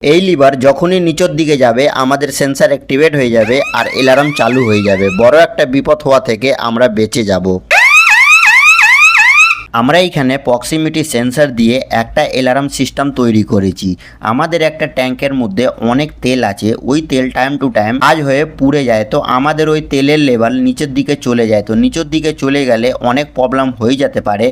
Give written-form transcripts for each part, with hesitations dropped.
এই লিভার যখনই নিচের দিকে যাবে আমাদের সেন্সার অ্যাক্টিভেট হয়ে যাবে আর অ্যালার্ম চালু হয়ে যাবে। বড় একটা বিপদ হওয়া থেকে আমরা বেঁচে যাব। আমরা এইখানে প্রক্সিমিটি সেন্সর দিয়ে একটা অ্যালার্ম সিস্টেম তৈরি করেছি। আমাদের একটা ট্যাঙ্কের মধ্যে অনেক তেল আছে, ওই তেল টাইম টু টাইম কাজ হয়ে পুড়ে যায়, তো আমাদের ওই তেলের লেভেল নিচের দিকে চলে যায়। তো নিচের দিকে চলে গেলে অনেক প্রবলেম হয়ে যেতে পারে,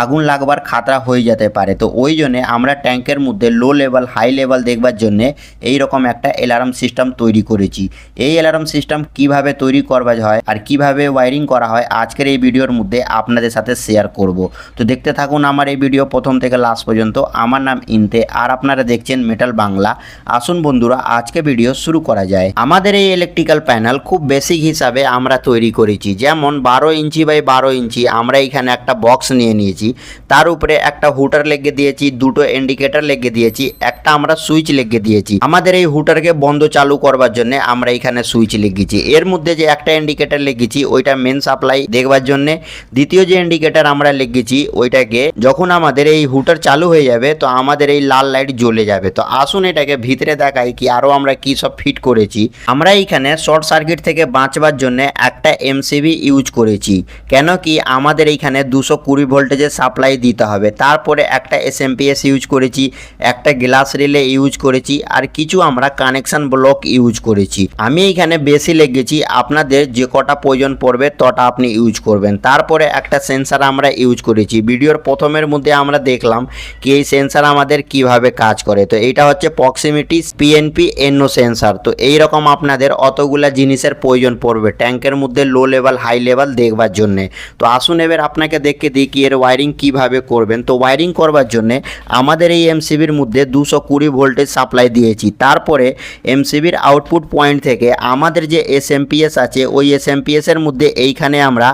আগুন লাগবার খাতরা হয়ে যেতে পারে। তো ওই জন্যে আমরা ট্যাঙ্কের মধ্যে লো লেভেল হাই লেভেল দেখবার জন্যে এইরকম একটা অ্যালার্ম সিস্টেম তৈরি করেছি। এই অ্যালার্ম সিস্টেম কিভাবে তৈরি করবা হয় আর কিভাবে ওয়্যারিং করা হয় আজকের এই ভিডিওর মধ্যে আপনাদের সাথে শেয়ার করব। তো দেখতে থাকুন আমার এই ভিডিও প্রথম থেকে লাস্ট পর্যন্ত। আমার নাম ইনতে আর আপনারা দেখছেন মেটাল বাংলা। আসুন বন্ধুরা আজকে ভিডিও শুরু করা যায়। আমাদের এই ইলেকট্রিক্যাল প্যানেল খুব বেসিক হিসাবে আমরা তৈরি করেছি। যেমন 12 ইঞ্চি বাই 12 ইঞ্চি আমরা এখানে একটা বক্স নিয়ে নিয়েছি, তার উপরে একটা হুটার লেগে দিয়েছি, দুটো ইন্ডিকেটর লেগে দিয়েছি, একটা আমরা সুইচ লেগে দিয়েছি। আমাদের এই হুটারকে বন্ধ চালু করবার জন্য আমরা এখানে সুইচ লেগেছি। এর মধ্যে যে একটা ইন্ডিকেটর লেগেছি ওইটা মেন সাপ্লাই দেখবার জন্য, দ্বিতীয় যে ইন্ডিকেটর আমরা লেগেছি ওইটাকে যখন আমাদের এই হুটার চালু হয়ে যাবে তো আমাদের এই লাল লাইট জ্বলে যাবে। তো আসুন এটাকে ভিতরে দেখাই কি আরো আমরা কি সব ফিট করেছি। আমরা এইখানে শর্ট সার্কিট থেকে বাঁচবার জন্য একটা এমসিবি ইউজ করেছি, কেন কি আমাদের এইখানে 220 ভোল্টেজের সাপ্লাই দিতে হবে। তারপরে একটা এসএমপিএস ইউজ করেছি, একটা গ্লাস রিলে ইউজ করেছি, আর কিছু আমরা কানেকশন ব্লক ইউজ করেছি। আমি এইখানে বেশি লেগেছি, আপনাদের যে কটা প্রয়োজন পড়বে তটা আপনি ইউজ করবেন। তারপরে একটা সেন্সার আমরা ইউজ করেছি। ভিডিওর প্রথমের মধ্যে আমরা দেখলাম কি এই সেন্সার আমাদের কিভাবে কাজ করে। তো এইটা হচ্ছে প্রক্সিমিটি পিএনপি এনও সেন্সার। তো এইরকম আপনাদের অতগুলা জিনিসের প্রয়োজন পড়বে ট্যাঙ্কের মধ্যে লো লেভেল হাই লেভেল দেখবার জন্যে। তো আসুন এবার আপনাকে দেখে দিই কি এর ওয়্যারিং কিভাবে করবেন। তো ওয়্যারিং করবার জন্যে আমাদের এই এমসিবির মধ্যে 220 ভোল্টেজ সাপ্লাই দিয়েছি। তারপরে এমসিবির আউটপুট পয়েন্ট থেকে আমাদের যে এসএমপিএস আছে ওই এসএমপিএস এর মধ্যে এইখানে আমরা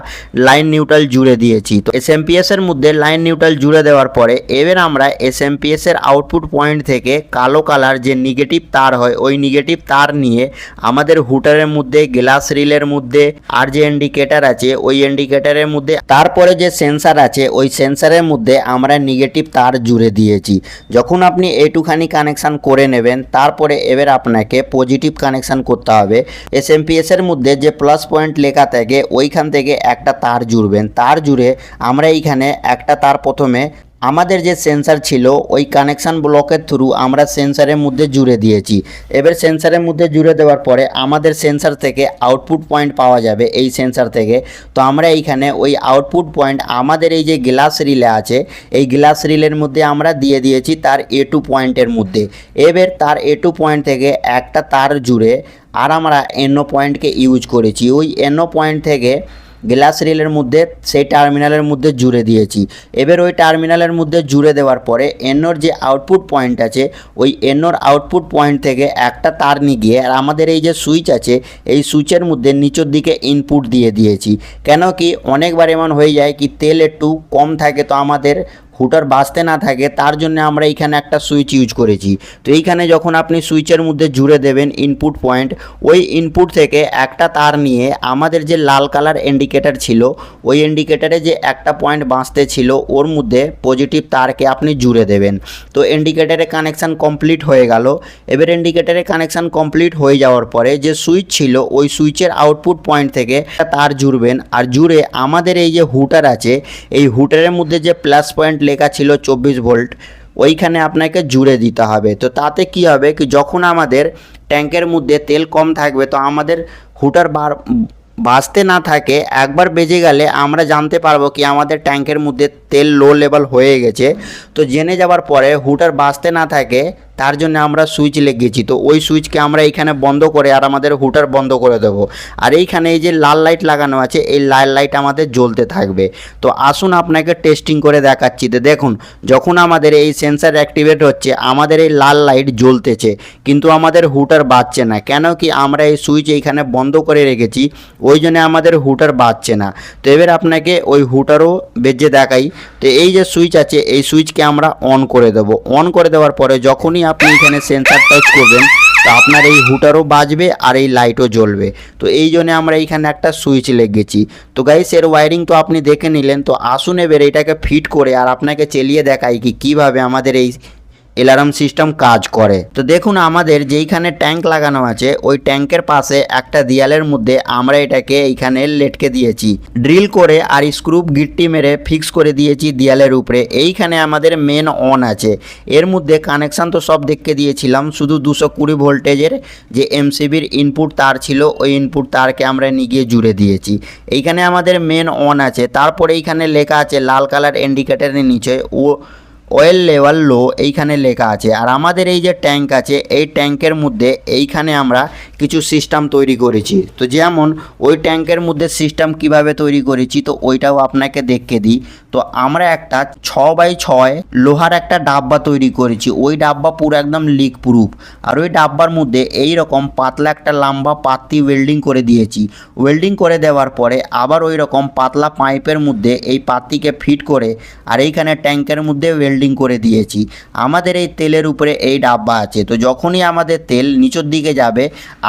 লাইন নিউট্রাল জুড়ে দিয়েছি। তো এসএমপিএস এর মধ্যে লাইন নিউট্রাল জুড়ে দেওয়ার পরে এবার আমরা এসএমপিএস এর আউটপুট পয়েন্ট থেকে কালো কালার যে নেগেটিভ তার হয় ওই নেগেটিভ তার নিয়ে আমাদের হুটারের মধ্যে, গ্লাস রিলের মধ্যে, আর যে ইন্ডিকেটর আছে ওই ইন্ডিকেটরের মধ্যে, তারপরে যে সেন্সার আছে ওই সেন্সারের মধ্যে আমরা নেগেটিভ তার জুড়ে দিয়েছি। যখন আপনি এইটুখানি কানেকশান করে নেবেন তারপরে এবার আপনাকে পজিটিভ কানেকশান করতে হবে। এসএমপিএস এর মধ্যে যে প্লাস পয়েন্ট লেখা থাকে ওইখান থেকে একটা তার জুড়বেন। তার জুড়ে আমরা এইখানে একটা তার প্রথমে আমাদের যে সেন্সার ছিল ওই কানেকশান ব্লকের থ্রু আমরা সেন্সারের মধ্যে জুড়ে দিয়েছি। এবার সেন্সারের মধ্যে জুড়ে দেওয়ার পরে আমাদের সেন্সার থেকে আউটপুট পয়েন্ট পাওয়া যাবে এই সেন্সার থেকে। তো আমরা এইখানে ওই আউটপুট পয়েন্ট আমাদের এই যে গ্লাস রিলে আছে এই গ্লাস রিলের মধ্যে আমরা দিয়ে দিয়েছি তার A2 পয়েন্টের মধ্যে। এবার তার A2 পয়েন্ট থেকে একটা তার জুড়ে আর আমরা NO পয়েন্টকে ইউজ করেছি। ওই NO পয়েন্ট থেকে গ্লাস রিলের মধ্যে সেই টার্মিনালের মধ্যে জুড়ে দিয়েছি। এবার ওই টার্মিনালের মধ্যে জুড়ে দেওয়ার পরে এনওর যে আউটপুট পয়েন্ট আছে ওই এনওর আউটপুট পয়েন্ট থেকে একটা তার নিয়ে গিয়ে আর আমাদের এই যে সুইচ আছে এই সুইচের মধ্যে নিচের দিকে ইনপুট দিয়ে দিয়েছি। কেন কি অনেকবার এমন হয়ে যায় কি তেল একটু কম থাকে তো আমাদের হুটার বাজতে না থাকে, তার জন্য আমরা এইখানে একটা সুইচ ইউজ করেছি। তো এইখানে যখন আপনি সুইচের মধ্যে জুড়ে দেবেন ইনপুট পয়েন্ট, ওই ইনপুট থেকে একটা তার নিয়ে আমাদের যে লাল কালার ইন্ডিকেটর ছিল ওই ইন্ডিকেটরে যে একটা পয়েন্ট বাঁচতে ছিল ওর মধ্যে পজিটিভ তারকে আপনি জুড়ে দেবেন। তো ইন্ডিকেটরে কানেকশান কমপ্লিট হয়ে গেল। এবার ইন্ডিকেটরে কানেকশান কমপ্লিট হয়ে যাওয়ার পরে যে সুইচ ছিল ওই সুইচের আউটপুট পয়েন্ট থেকে তার জুড়বেন। আর জুড়ে আমাদের এই যে হুটার আছে এই হুটারের মধ্যে যে প্লাস পয়েন্ট লেখা ছিল 24 ভোল্ট ওইখানে আপনাকে জুড়ে দিতে হবে। তো তাতে কি হবে কি যখন আমাদের ট্যাঙ্কের মধ্যে তেল কম থাকবে তো আমাদের হুটার বাজতে না থাকে, একবার বেজে গেলে আমরা জানতে পারবো কি আমাদের ট্যাঙ্কের মধ্যে তেল লো লেভেল হয়ে গেছে। তো জেনে যাওয়ার পরে হুটার বাজতে না থাকে তার জন্য আমরা সুইচ লেগেছি। তো ওই সুইচকে আমরা এইখানে বন্ধ করে আর আমাদের হুটার বন্ধ করে দেবো। আর এইখানে এই যে লাল লাইট লাগানো আছে এই লাল লাইট আমাদের জ্বলতে থাকবে। তো আসুন আপনাকে টেস্টিং করে দেখাচ্ছি। তো দেখুন যখন আমাদের এই সেন্সার অ্যাক্টিভেট হচ্ছে আমাদের এই লাল লাইট জ্বলতেছে কিন্তু আমাদের হুটার বাজছে না। কেন কি আমরা এই সুইচ এইখানে বন্ধ করে রেখেছি ওই জন্য আমাদের হুটার বাজছে না। তো এবার আপনাকে ওই হুটারও বেজে দেখাই। তো এই যে সুইচ আছে এই সুইচকে আমরা অন করে দেবো। অন করে দেওয়ার পরে যখনই আপনি এখানে সেন্সার টাচ করবেন তো আপনার এই হুটারও বাজবে আর এই লাইটও জ্বলবে। তো এই জন্য আমরা এইখানে একটা সুইচ লেগেছি। তো গাইস এর ওয়্যারিং তো আপনি দেখে নিলেন। তো আসুন এবার এটাকে ফিট করে আর আপনাকে চালিয়ে দেখাই কি কীভাবে আমাদের এই অ্যালার্ম সিস্টেম কাজ করে। তো দেখুন আমাদের যেইখানে ট্যাঙ্ক লাগানো আছে ওই ট্যাঙ্কের পাশে একটা দেয়ালের মধ্যে আমরা এটাকে এইখানে লেটকে দিয়েছি ড্রিল করে, আর স্ক্রু গিট্টি মেরে ফিক্স করে দিয়েছি দেয়ালের উপরে। এইখানে আমাদের মেন অন আছে, এর মধ্যে কানেকশান তো সব দেখে দিয়েছিলাম, শুধু 220 ভোল্টেজের যে এমসিবির ইনপুট তার ছিল ওই ইনপুট তারকে আমরা নিয়ে গিয়ে জুড়ে দিয়েছি। এইখানে আমাদের মেন অন আছে, তারপরে এইখানে লেখা আছে লাল কালার ইন্ডিকেটারের নিচে অয়েল লেভেল লো এইখানে লেখা আছে। আর আমাদের এই যে ট্যাঙ্ক আছে এই ট্যাঙ্কের মধ্যে এইখানে আমরা কিছু সিস্টেম তৈরি করেছি। তো যেমন ওই ট্যাঙ্কের মধ্যে সিস্টেম কিভাবে তৈরি করেছি তো ওইটাও আপনাকে দেখে দিই। তো আমরা একটা 6x6 লোহার একটা ডাব্বা তৈরি করেছি, ওই ডাব্বা পুরো একদম লিক প্রুফ। আর ওই ডাব্বার মধ্যে এই রকম পাতলা একটা লম্বা পাত্তি ওয়েল্ডিং করে দিয়েছি। ওয়েল্ডিং করে দেওয়ার পরে আবার ওই রকম পাতলা পাইপের মধ্যে এই পাত্তিকে ফিট করে আর এইখানে ট্যাঙ্কের মধ্যে ওয়েল্ডিং করে দিয়েছি। আমাদের এই তেলের উপরে এই ডাব্বা আছে, তো যখনই আমাদের তেল নিচের দিকে যাবে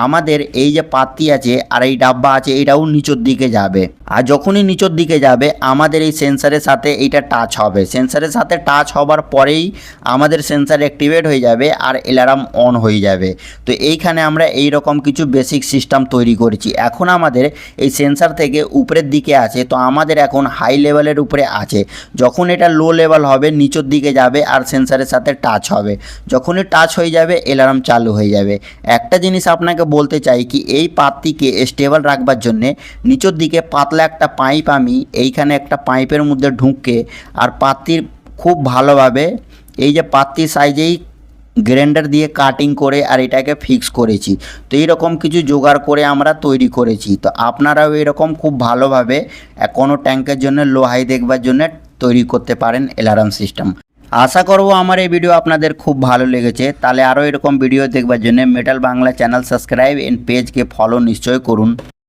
আমাদের এই যে পাত্তি আছে আর এই ডাব্বা আছে এটাও নিচের দিকে যাবে। আর যখনই নিচের দিকে যাবে আমাদের এই সেন্সারের সাথে এইটা টাচ হবে, সেন্সারের সাথে টাচ হবার পরেই আমাদের সেন্সার অ্যাক্টিভেট হয়ে যাবে আর অ্যালার্ম অন হয়ে যাবে। তো এইখানে আমরা এই রকম কিছু বেসিক সিস্টেম তৈরি করেছি। এখন আমাদের এই সেন্সার থেকে উপরের দিকে আছে, তো আমাদের এখন হাই লেভেলের উপরে আছে। যখন এটা লো লেভেল হবে নিচের দিকে যাবে আর সেন্সারের সাথে টাচ হবে, যখনই টাচ হয়ে যাবে অ্যালার্ম চালু হয়ে যাবে। একটা জিনিস আপনাকে বলতে চাই কি এই পাত্তিকে স্টেবল রাখবার জন্যে নিচের দিকে পাতলা একটা পাইপ আমি এইখানে একটা পাইপের মধ্যে ঢুকে আর পাত্তির খুব ভালোভাবে এই যে পাত্তির সাইজেই গ্রাইন্ডার দিয়ে কাটিং করে আর এটাকে ফিক্স করেছি। তো এইরকম কিছু জোগাড় করে আমরা তৈরি করেছি। তো আপনারাও এরকম খুব ভালোভাবে কোনো ট্যাঙ্কের জন্য লো হাই দেখবার জন্য তৈরি করতে পারেন অ্যালার্ম সিস্টেম। আশা করব আমার এই ভিডিও আপনাদের খুব ভালো লেগেছে। তাহলে আরও এরকম ভিডিও দেখবার জন্য metal Bangla channel subscribe and পেজকে ফলো নিশ্চয় করুন।